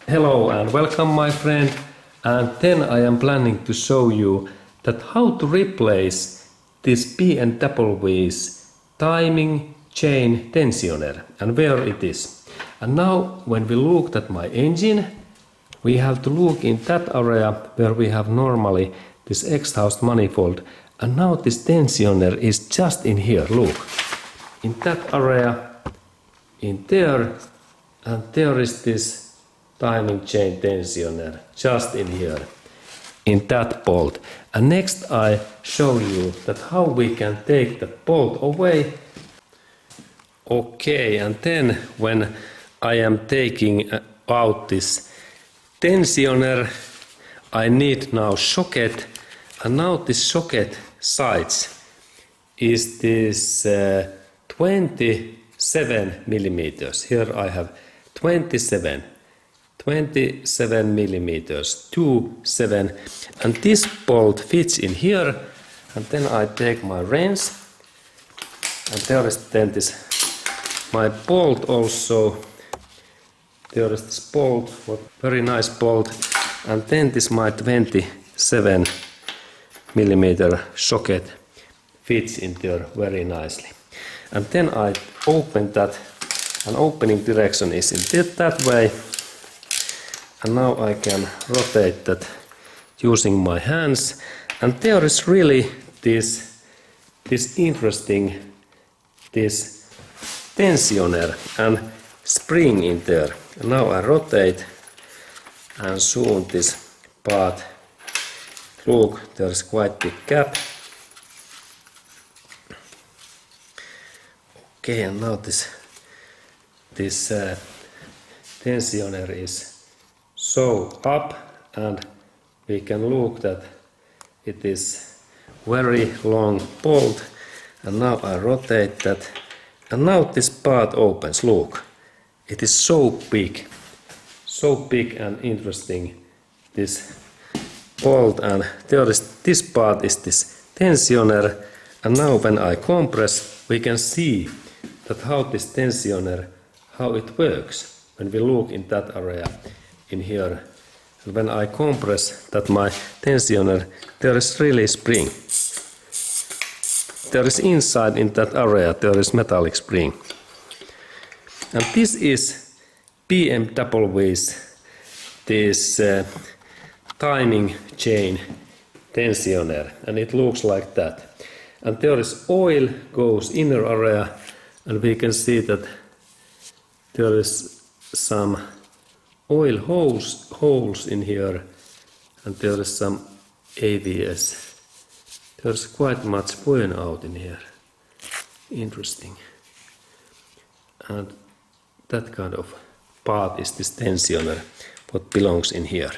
Hello and welcome my friend, and then I am planning to show you that how to replace this BMW's timing chain tensioner and where it is. And now when we looked at my engine, we have to look in that area where we have normally this exhaust manifold, and now this tensioner is just in here, look. In that area, in there, and there is this timing chain tensioner just in here, in that bolt. And next I show you that how we can take that bolt away. Okay, and then when I am taking out this tensioner, I need now socket, and now this socket size is this 27 millimeters. Here I have 27 millimeters, 27, and this bolt fits in here. And then I take my wrench, and there is then this my bolt also. There is this bolt, very nice bolt, and then this my 27 millimeter socket fits in there very nicely. And then I open that, and opening direction is in that way. And now I can rotate that using my hands, and there is really this interesting tensioner and spring in there. And now I rotate and zoom this part. Look, there is quite big gap. Okay, and now this tensioner is so up, and we can look that it is very long bolt. And now I rotate that, and now this part opens. Look, it is so big and interesting, this bolt. And there is this part is this tensioner, and now when I compress, we can see that how this tensioner, how it works when we look in that area in here. And when I compress that my tensioner, there is really spring. There is inside in that area, there is metallic spring. And this is BMW's this timing chain tensioner, and it looks like that. And there is oil goes inner area, and we can see that there is some oil holes in here, and there is some ABS. There's quite much burn out in here. Interesting. And that kind of part is this tensioner what belongs in here.